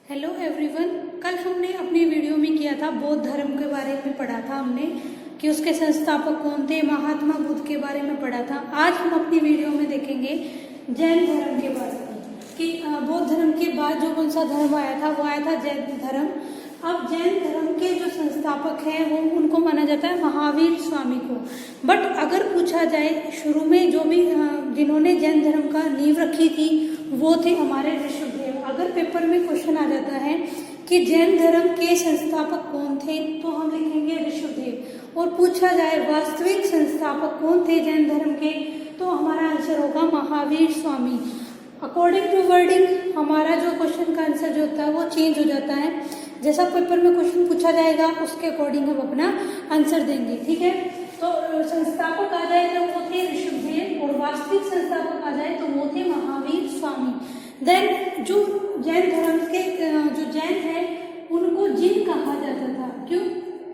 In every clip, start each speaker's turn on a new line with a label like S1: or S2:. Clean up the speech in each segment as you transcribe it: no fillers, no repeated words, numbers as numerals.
S1: Hello everyone. कल हमने अपनी वीडियो में किया था बौद्ध धर्म के बारे में पढ़ा था हमने कि उसके संस्थापक कौन थे, महात्मा बुद्ध के बारे में पढ़ा था। आज हम अपनी वीडियो में देखेंगे जैन धर्म के बारे में कि बौद्ध धर्म के बाद जो कौन सा धर्म आया था, वो आया था जैन धर्म। अब जैन धर्म के जो संस्थापक हैं वो उनको माना जाता है महावीर स्वामी को। बट अगर पूछा जाए शुरू में जो भी जिन्होंने जैन धर्म का नींव रखी थी वो थे हमारे ऋषभदेव। अगर पेपर में क्वेश्चन आ जाता है कि जैन धर्म के संस्थापक कौन थे तो हम लिखेंगे ऋषभदेव। और पूछा जाए वास्तविक संस्थापक कौन थे जैन धर्म के तो हमारा आंसर होगा Mahavir Swami. According to wording हमारा जो क्वेश्चन का आंसर जो होता है वो चेंज हो जाता है। जैसा पेपर में क्वेश्चन पूछा जाएगा उसके अकॉर्डिंग हम अपना आंसर देंगे, ठीक है। तो संस्थापक आ जाए तो वो थे ऋषभदेव और वास्तविक संस्थापक आ जाए तो वो थे महावीर स्वामी। देन जो जैन धर्म के जो जैन है उनको जिन कहा जाता था। क्यों?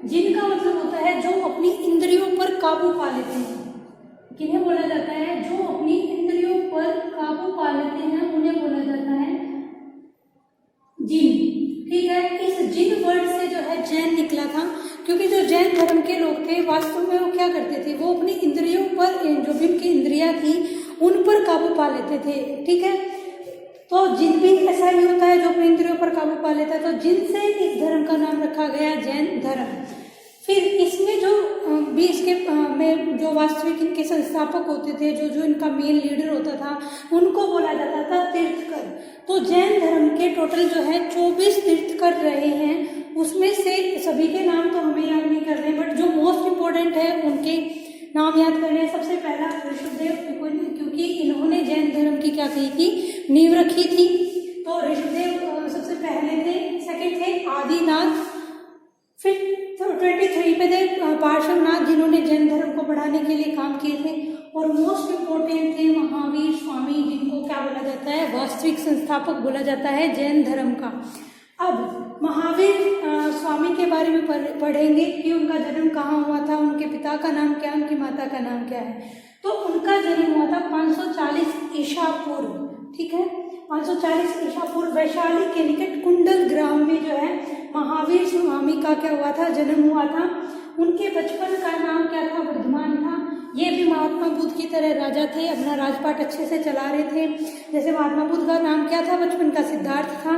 S1: जिन का मतलब होता है जो अपनी इंद्रियों पर काबू पा लेते हैं। किन्हें बोला जाता है? जो अपनी इंद्रियों पर काबू पा लेते हैं उन्हें बोला जाता है जिन, ठीक है। इस जिन वर्ड से जो है जैन निकला था, क्योंकि जो जैन धर्म के लोग थे वास्तव में वो क्या करते थे, वो अपनी इंद्रियों पर जो भी उनकी इंद्रियां थी उन पर काबू पा लेते थे, ठीक है। तो जिन भी ऐसा ही होता है जो अपनी इंद्रियों पर काबू पा लेता है, तो जिन से इस धर्म का नाम रखा गया जैन धर्म। फिर इसमें जो भी इसके में जो वास्तविक इनके संस्थापक होते थे, जो इनका मेन लीडर होता था उनको बोला जाता था तीर्थकर। तो जैन धर्म के टोटल जो है 24 तीर्थकर रहे हैं। उसमें से सभी के नाम तो हमें याद नहीं कर रहे, बट जो मोस्ट इम्पोर्टेंट है उनके नाम याद करने। सबसे पहला ऋषभदेव, क्योंकि इन्होंने जैन धर्म की क्या की थी, नींव रखी थी। तो ऋषभदेव सबसे पहले थे। सेकंड थे आदिनाथ। फिर 23 पे थे पार्श्वनाथ जिन्होंने जैन धर्म को बढ़ाने के लिए काम किए थे। और मोस्ट इम्पोर्टेंट थे महावीर स्वामी जिनको क्या बोला जाता है, वास्तविक संस्थापक बोला जाता है जैन धर्म का। अब महावीर स्वामी के बारे में पढ़ेंगे कि उनका जन्म कहाँ हुआ था, उनके पिता का नाम क्या, उनकी माता का नाम क्या है। तो उनका जन्म हुआ था 540 ईसा पूर्व, ठीक है। 540 ईसा पूर्व वैशाली के निकट कुंडल ग्राम में जो है महावीर स्वामी का क्या हुआ था, जन्म हुआ था। उनके बचपन का नाम क्या था, वर्धमान था। ये भी महात्मा बुद्ध की तरह राजा थे, अपना राजपाट अच्छे से चला रहे थे। जैसे महात्मा बुद्ध का नाम क्या था बचपन का, सिद्धार्थ था,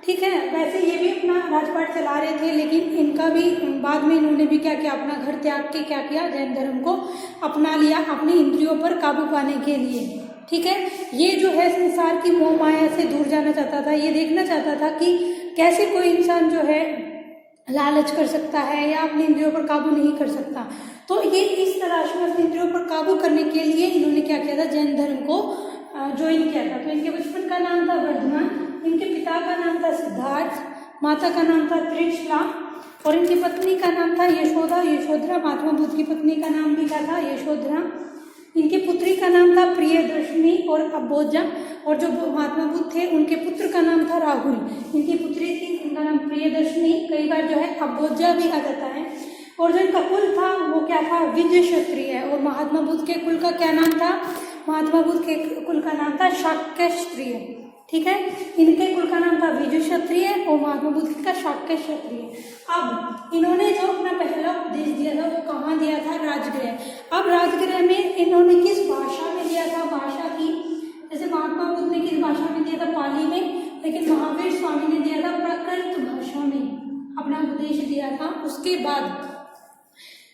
S1: ठीक है। वैसे ये भी अपना राजपाट चला रहे थे, लेकिन इनका भी बाद में इन्होंने भी क्या किया, अपना घर त्याग के क्या किया, जैन धर्म को अपना लिया अपनी इंद्रियों पर काबू पाने के लिए, ठीक है। ये जो है संसार की मोह माया से दूर जाना चाहता था। ये देखना चाहता था कि कैसे कोई इंसान जो है लालच कर सकता है या अपनी इंद्रियों पर काबू नहीं कर सकता। तो ये इस तलाश में अपनी इंद्रियों पर काबू करने के लिए इन्होंने क्या किया था, जैन धर्म को ज्वाइन किया था। तो इनके बचपन का नाम था वर्धमान, इनके पिता का नाम था सिद्धार्थ, माता का नाम था त्रिशला और इनकी पत्नी का नाम था यशोधरा। महात्मा बुद्ध की पत्नी का नाम भी क्या था, यशोधरा। इनकी पुत्री का नाम था प्रियदर्शनी और अबोजा। और जो महात्मा बुद्ध थे उनके पुत्र का नाम था राहुल। इनकी पुत्री थी, इनका नाम प्रियदर्शनी, कई बार जो है अबोजा भी आ जाता है। और जो इनका कुल था वो क्या था, विजय क्षत्रिय। और महात्मा बुद्ध के कुल का क्या नाम था, महात्मा बुद्ध के कुल का नाम था शाक्य क्षत्रिय, ठीक है। इनके कुल का नाम था विजय क्षत्रिय और महात्मा बुद्ध का शाक्य क्षत्रिय। अब इन्होंने जो अपना पहला उपदेश दिया था वो कहाँ दिया था, राजगृह। अब राजगृह में इन्होंने किस भाषा में दिया था, भाषा की, जैसे महात्मा बुद्ध ने किस भाषा में दिया था, पाली में, लेकिन महावीर स्वामी ने दिया था प्राकृत भाषा में अपना उपदेश दिया था। उसके बाद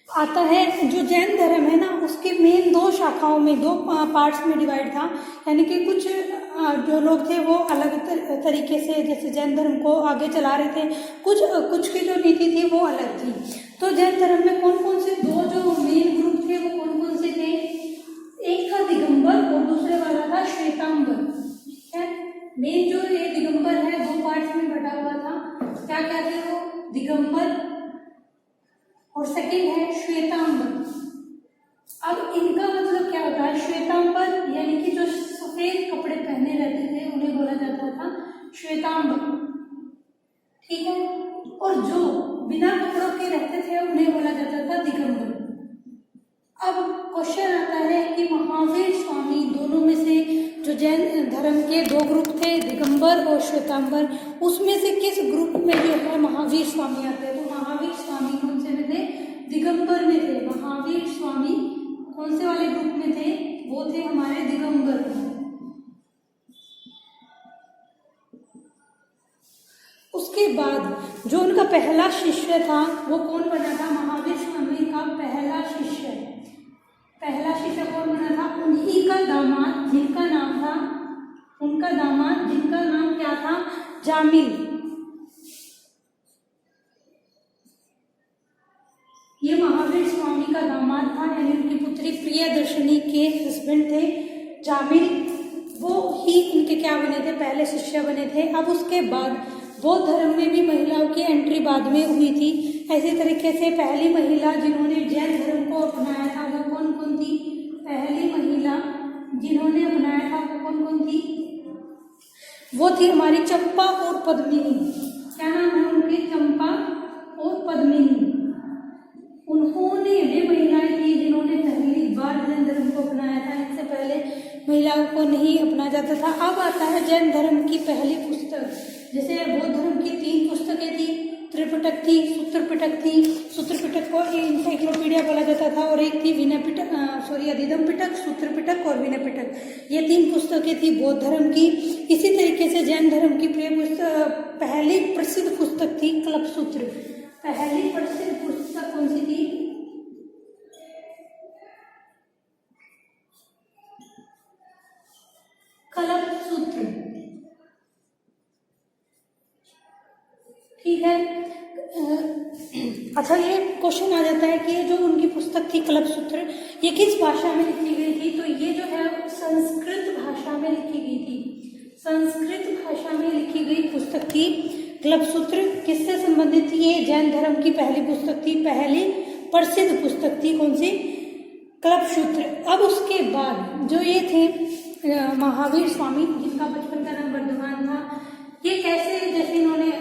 S1: आता है जो जैन धर्म है ना, उसके मेन 2 शाखाओं में, 2 पार्ट्स में डिवाइड था। यानी कि कुछ जो लोग थे वो अलग तरीके से जैसे जैन धर्म को आगे चला रहे थे, कुछ की जो नीति थी वो अलग थी। तो जैन धर्म में कौन कौन से 2 जो मेन ग्रुप थे वो कौन कौन से थे, एक था दिगंबर और दूसरे वाला था श्वेतांबर, ठीक है। मेन जो ये दिगंबर है 2 पार्ट्स में बटा हुआ था। क्या क्या थे वो, दिगंबर और सेकंड है श्वेतांबर। अब इनका मतलब क्या होता है, श्वेतांबर यानी कि जो सफेद कपड़े पहने रहते थे उन्हें बोला जाता था श्वेतांबर, ठीक है। और जो बिना कपड़ों के रहते थे उन्हें बोला जाता था दिगंबर। अब क्वेश्चन आता है कि महावीर स्वामी दोनों में से जो जैन धर्म के दो ग्रुप थे, दिगंबर और श्वेतांबर, उसमें से किस ग्रुप में जो है महावीर स्वामी आते हैं? तो महावीर स्वामी कौन से में थे? दिगंबर में थे। महावीर स्वामी कौन से वाले ग्रुप में थे? वो थे हमारे दिगंबर में। उसके बाद जो उनका पहला शिष्य था वो कौन बना था? महावीर स्वामी का पहला शिष्य कौन बना था? उन्हीं का दामाद, जिनका नाम था, उनका दामाद जिनका नाम क्या था? जामिल। ये महावीर स्वामी का दामाद था, यानी उनकी पुत्री प्रियदर्शनी के हस्बैंड थे जामिल। वो ही इनके क्या बने थे? पहले शिष्य बने थे। अब उसके बाद बौद्ध धर्म में भी महिलाओं की एंट्री बाद में हुई थी। ऐसे तरीके से पहली महिला जिन्होंने जैन धर्म को अपनाया था वो कौन कौन थी? पहली महिला जिन्होंने अपनाया था वो कौन कौन थी? वो थी हमारी चंपा और पद्मिनी। क्या नाम है उनके? चंपा और पद्मिनी। उन्होंने वे महिलाएं थी जिन्होंने पहली बार जैन धर्म को अपनाया था। इससे पहले महिलाओं को नहीं अपनाया जाता था। अब आता है जैन धर्म की पहली पुस्तक। जैसे बौद्ध धर्म की 3 पुस्तकें थी, त्रिपिटक थी, सूत्र पिटक थी। सूत्र पिटक को एनसाइक्लोपीडिया बोला जाता था, और एक थी विनय पिटक, अधिगम पिटक, सूत्र पिटक और विनय पिटक। ये 3 पुस्तकें थी बौद्ध धर्म की। इसी तरीके से जैन धर्म की पहली प्रसिद्ध पुस्तक थी कल्पसूत्र। पहली प्रसिद्ध पुस्तक कौन सी थी? कल्पसूत्र। ठीक है। अच्छा, ये क्वेश्चन आ जाता है कि ये जो उनकी पुस्तक थी कल्पसूत्र, ये किस भाषा में लिखी गई थी? तो ये जो है संस्कृत भाषा में लिखी गई थी। संस्कृत भाषा में लिखी गई पुस्तक थी कल्पसूत्र। किससे संबंधित थी? ये जैन धर्म की पहली पुस्तक थी, पहली प्रसिद्ध पुस्तक थी। कौन सी? कल्पसूत्र। अब उसके बाद जो ये थे महावीर स्वामी, जिनका बचपन का नाम वर्धमान था, ये कैसे, जैसे इन्होंने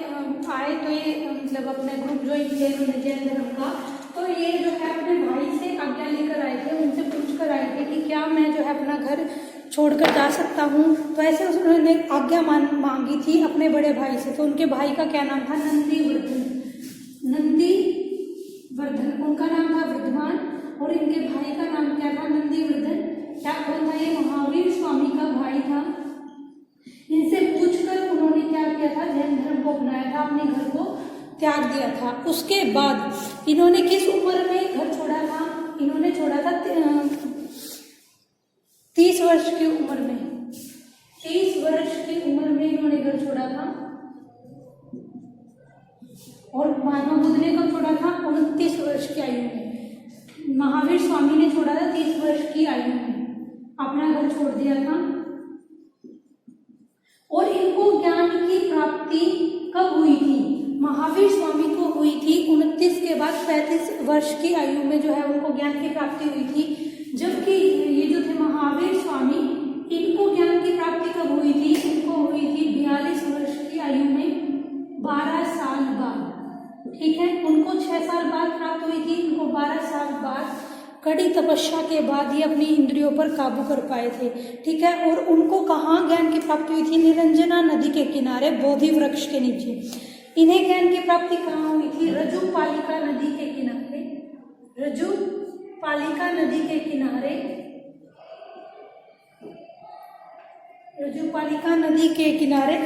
S1: आए तो ये मतलब अपने ग्रुप ज्वाइन किया इन्होंने जैन धर्म का, तो ये जो है अपने भाई से आज्ञा लेकर आए थे, उनसे पूछ कर आए थे कि क्या मैं जो है अपना घर छोड़कर जा सकता हूँ। तो ऐसे उन्होंने आज्ञा मांगी थी अपने बड़े भाई से। तो उनके भाई का क्या नाम था? नंदीवर्धन। नंदीवर्धन उनका नाम था वर्धमान, और इनके भाई का नाम क्या था? नंदीवर्धन। क्या कौन था? ये महावीर स्वामी का भाई था। इनसे पूछकर उन्होंने क्या किया था? जैन धर्म को अपनाया था, अपने घर को त्याग दिया था। उसके बाद इन्होंने किस उम्र में घर छोड़ा था? इन्होंने छोड़ा था 30 वर्ष की उम्र में। 30 वर्ष की उम्र में इन्होंने घर छोड़ा था। और महात्मा बुद्ध ने कब छोड़ा था? 29 वर्ष की आयु में। महावीर स्वामी ने छोड़ा था 30 वर्ष की आयु में, अपना घर छोड़ दिया था। और इनको ज्ञान की प्राप्ति कब हुई थी? महावीर स्वामी को हुई थी 29 के बाद 35 वर्ष की आयु में जो है उनको ज्ञान की प्राप्ति हुई थी। जबकि ये जो थे महावीर स्वामी, इनको ज्ञान की प्राप्ति कब हुई थी? इनको हुई थी 42 वर्ष की आयु में, 12 साल बाद। ठीक है, उनको 6 साल बाद प्राप्त हुई थी, इनको 12 साल बाद कड़ी तपस्या के बाद ये अपनी इंद्रियों पर काबू कर पाए थे। ठीक है, और उनको कहाँ ज्ञान की प्राप्ति हुई थी? निरंजना नदी के किनारे बोधि वृक्ष के नीचे। इन्हें ज्ञान की प्राप्ति कहाँ हुई थी? रजुपालिका नदी के किनारे। रजुपालिका नदी के किनारे, रजुपालिका नदी के किनारे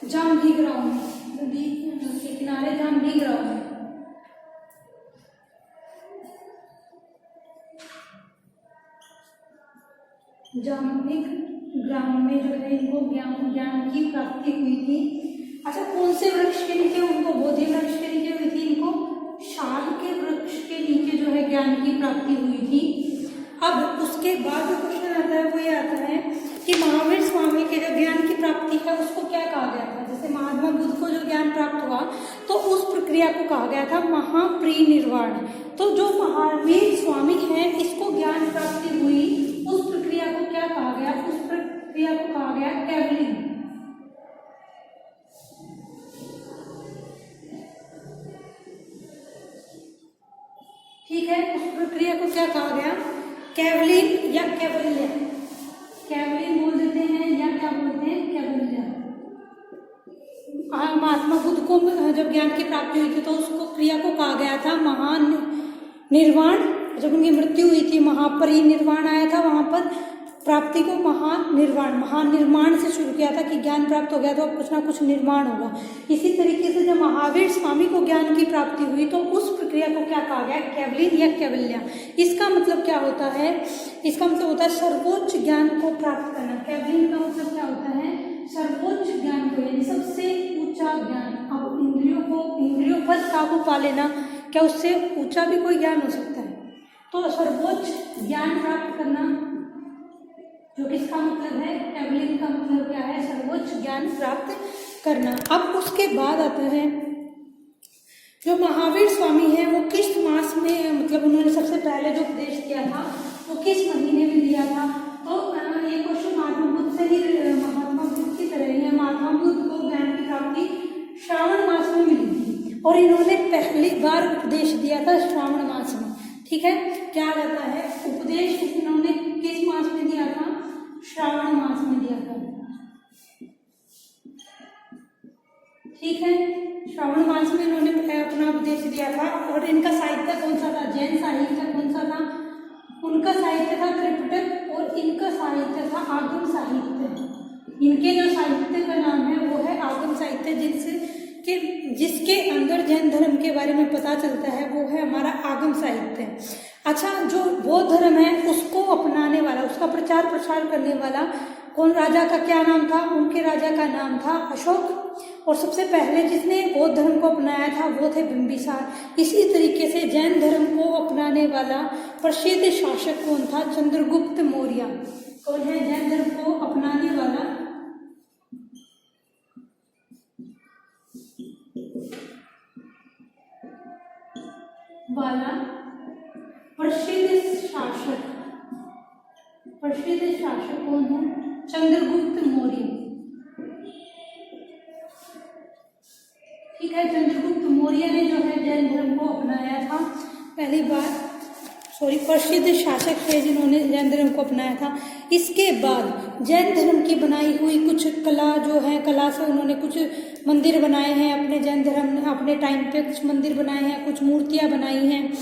S1: जाम्भी ग्राम, नदी के किनारे जाम्भी ग्राम। जाम्भिक ग्राम में जो है इनको ज्ञान की प्राप्ति हुई थी। अच्छा, कौन से वृक्ष के नीचे? उनको बोधि वृक्ष के नीचे हुई थी। इनको शाल के वृक्ष के नीचे जो है ज्ञान की प्राप्ति हुई थी। अब उसके बाद जो क्वेश्चन आता है वो ये आता है कि महावीर स्वामी के जो ज्ञान की प्राप्ति है उसको क्या कहा गया था? जैसे महात्मा बुद्ध को जो ज्ञान प्राप्त हुआ तो उस प्रक्रिया को कहा गया था महापरिनिर्वाण। तो जो महावीर स्वामी है इसको ज्ञान प्राप्ति हुई, उस प्रक्रिया को क्या कहा गया? उस प्रक्रिया को कहा गया कैवलिंग। ठीक है, उस प्रक्रिया को क्या कहा गया? कैवलिंग जब ज्ञान की प्राप्ति हुई थी तो उसको क्रिया को कहा गया था महान निर्वाण। जब उनकी मृत्यु हुई थी महापरिनिर्वाण आया था, वहां पर प्राप्ति को महानिर्माण से शुरू किया था कि ज्ञान प्राप्त हो गया तो अब कुछ ना कुछ निर्माण होगा। इसी तरीके से जब महावीर स्वामी को ज्ञान की प्राप्ति हुई तो उस प्रक्रिया को क्या कहा गया, कैवल्यन या कैवल्या। इसका मतलब क्या होता है, इसका मतलब होता है सर्वोच्च ज्ञान को प्राप्त करना। कैवल्यन का मतलब क्या होता है, सर्वोच्च ज्ञान को, यानी सबसे ऊंचा ज्ञान। अब इंद्रियों पर काबू पा लेना, क्या उससे ऊंचा भी कोई ज्ञान हो सकता है? तो सर्वोच्च ज्ञान प्राप्त करना, जो किसका मतलब है, कैवल्यन का मतलब क्या है, सर्वोच्च ज्ञान प्राप्त करना। अब उसके बाद आता है जो महावीर स्वामी है वो किस मास में, मतलब उन्होंने सबसे पहले जो उपदेश दिया था वो किस महीने में दिया था? तो ये क्वेश्चन महात्मा बुद्ध से ही, महात्मा बुद्ध की तरह ही है। महात्मा बुद्ध को ज्ञान की प्राप्ति श्रावण मास में मिली थी और इन्होंने पहली बार उपदेश दिया था श्रावण मास में। ठीक है, क्या रहता है उपदेश इन्होंने किस मास में दिया था? श्रावण मास में दिया था। ठीक है, श्रावण मास में इन्होंने अपना उपदेश दिया था। और इनका साहित्य कौन सा था? जैन साहित्य कौन सा था? उनका साहित्य था त्रिपिटक और इनका साहित्य था आगम साहित्य। इनके जो साहित्य का नाम है वो है आगम साहित्य, जिसके अंदर जैन धर्म के बारे में पता चलता है वो है हमारा आगम साहित्य। अच्छा, जो बौद्ध धर्म है उसको अपनाने वाला, उसका प्रचार प्रसार करने वाला कौन राजा का क्या नाम था? उनके राजा का नाम था अशोक। और सबसे पहले जिसने बौद्ध धर्म को अपनाया था वो थे बिंबिसार। इसी तरीके से जैन धर्म को अपनाने वाला प्रसिद्ध शासक कौन था? चंद्रगुप्त मौर्य। कौन है जैन धर्म को अपनाने वाला प्रसिद्ध शासक कौन है? चंद्रगुप्त मौर्य। ठीक है, चंद्रगुप्त मौर्य ने जो है जैन धर्म को अपनाया था पहली बार। प्रसिद्ध शासक थे जिन्होंने जैन धर्म को अपनाया था। इसके बाद जैन धर्म की बनाई हुई कुछ कला जो है, कला से उन्होंने कुछ मंदिर बनाए हैं अपने जैन धर्म ने अपने टाइम पे, कुछ मंदिर बनाए हैं, कुछ मूर्तियां बनाई हैं,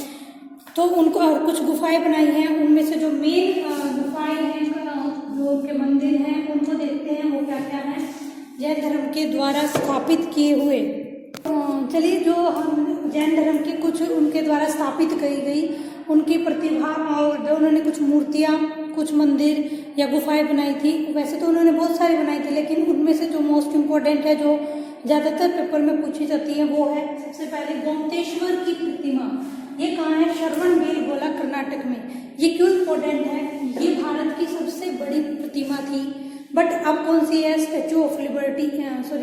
S1: तो उनको और कुछ गुफाएं बनाई हैं। उनमें से जो मेन गुफाएं हैं, जो उनके मंदिर हैं, उनको देखते हैं वो क्या क्या है जैन धर्म के द्वारा स्थापित किए हुए। चलिए, जो हम जैन धर्म के कुछ उनके द्वारा स्थापित की गई उनकी प्रतिभा, और जो उन्होंने कुछ मूर्तियाँ, कुछ मंदिर या गुफाएं बनाई थी। वैसे तो उन्होंने बहुत सारी बनाई थी, लेकिन उनमें से जो मोस्ट इम्पोर्टेंट है, जो ज़्यादातर पेपर में पूछी जाती है, वो है सबसे पहले गोमतेश्वर की प्रतिमा। ये कहाँ है? श्रवणबेलगोला, कर्नाटक में। ये क्यों इम्पोर्टेंट है? ये भारत की सबसे बड़ी प्रतिमा थी, बट अब कौन सी है? Statue of liberty,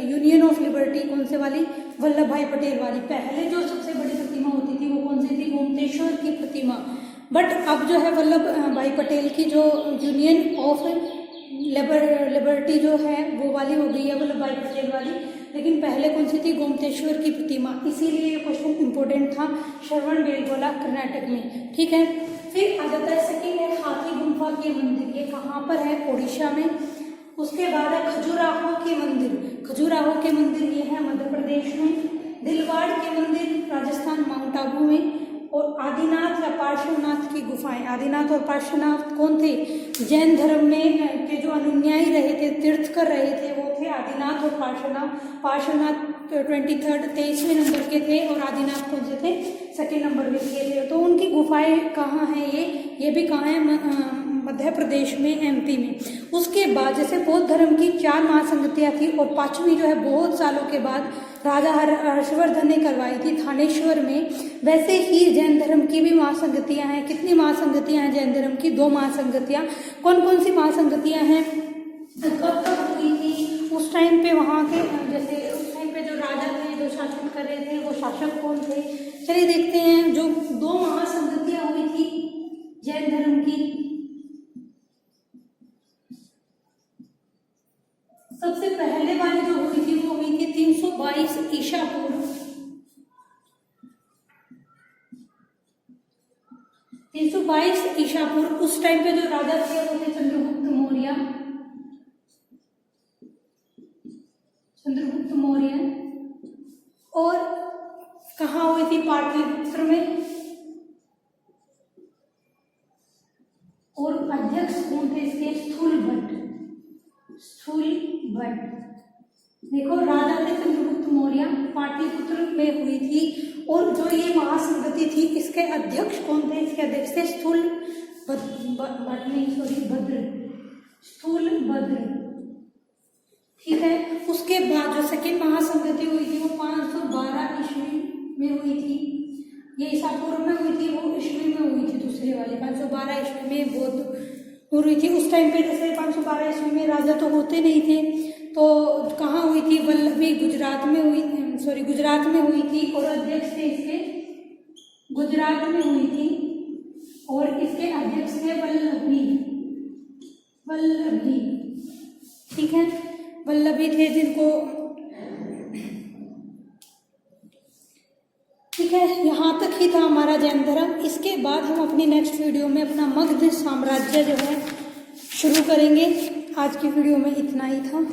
S1: union of liberty. कौन से वाली? वल्लभ भाई पटेल वाली। पहले जो सबसे बड़ी प्रतिमा होती थी वो कौन सी थी? गोमतेश्वर की प्रतिमा। बट अब जो है वल्लभ भाई पटेल की जो यूनियन ऑफ लिबर्टी जो है वो वाली हो गई है, वल्लभ भाई पटेल वाली। लेकिन पहले कौन सी थी? गोमतेश्वर की प्रतिमा। इसीलिए ये क्वेश्चन इंपॉर्टेंट था, श्रवणबेलगोला, कर्नाटक में। ठीक है, फिर आ जाता है सेकेंड है हाथी गुम्फा के मंदिर। ये कहाँ पर है? ओडिशा में। उसके बाद है खजुराहो के मंदिर। खजुराहो के मंदिर ये है मध्य प्रदेश में। दिलवाड़ के मंदिर राजस्थान, माउंट आबू में। और आदिनाथ या पार्श्वनाथ की गुफाएं। आदिनाथ और पार्श्वनाथ कौन थे? जैन धर्म में के जो अनुयायी रहे थे, तीर्थकर रहे थे, वो थे आदिनाथ और पार्श्वनाथ। पार्श्वनाथ 23वें नंबर के थे और आदिनाथ कौन से थे? सेकेंड नंबर में थे। तो उनकी गुफाएं कहाँ हैं? ये भी कहाँ है? मध्य प्रदेश में, एमपी में। उसके बाद जैसे बौद्ध धर्म की 4 महासंगतियाँ थी और 5वीं जो है बहुत सालों के बाद राजा हर्षवर्धन ने करवाई थी थानेश्वर में, वैसे ही जैन धर्म की भी महासंगतियाँ हैं। कितनी महासंगतियाँ हैं जैन धर्म की? 2 महासंगतियाँ। कौन कौन सी महासंगतियाँ हैं? कब कब हुई थी? उस टाइम पे वहाँ के, जैसे उस टाइम पे जो राजा थे, जो शासन कर रहे थे, वो शासक कौन थे? चलिए देखते हैं। जो 2 महासंगतियाँ हुई थी जैन धर्म की, सबसे पहले वाली जो हुई थी वो हुई थी 322 ईसा पूर्व। 322 ईसा पूर्व। उस टाइम पे जो राजा थे वो थे चंद्रगुप्त मौर्य। चंद्रगुप्त मौर्य। और कहाँ हुई थी? पाटलिपुत्र में। और अध्यक्ष कौन थे इसके? स्थूलभट्ट। स्थूलभट्ट। देखो, राजा थे चंद्रगुप्त मौर्य, पाटलिपुत्र में हुई थी। और जो ये महासंगति थी, इसके अध्यक्ष कौन थे? इसके अध्यक्ष थे स्थूलभद्र। ठीक है। उसके बाद जो सेकेंड महासंगति हुई थी वो 512 ईस्वी में हुई थी। ये ईसा पूर्व में हुई थी, वो ईस्वी में हुई थी दूसरी वाली। 512 ईस्वी में बौद्ध हुई थी। उस टाइम पे जैसे 512 ईस्वी में राजा तो होते नहीं थे, तो कहाँ हुई थी? वल्लभी, गुजरात में हुई थी। और अध्यक्ष थे इसके गुजरात में हुई थी। और इसके अध्यक्ष थे वल्लभी। ठीक है, वल्लभी थे जिनको। ठीक है, यहाँ तक ही था हमारा जैन धर्म। इसके बाद हम अपनी नेक्स्ट वीडियो में अपना मगध साम्राज्य जो है शुरू करेंगे। आज की वीडियो में इतना ही था।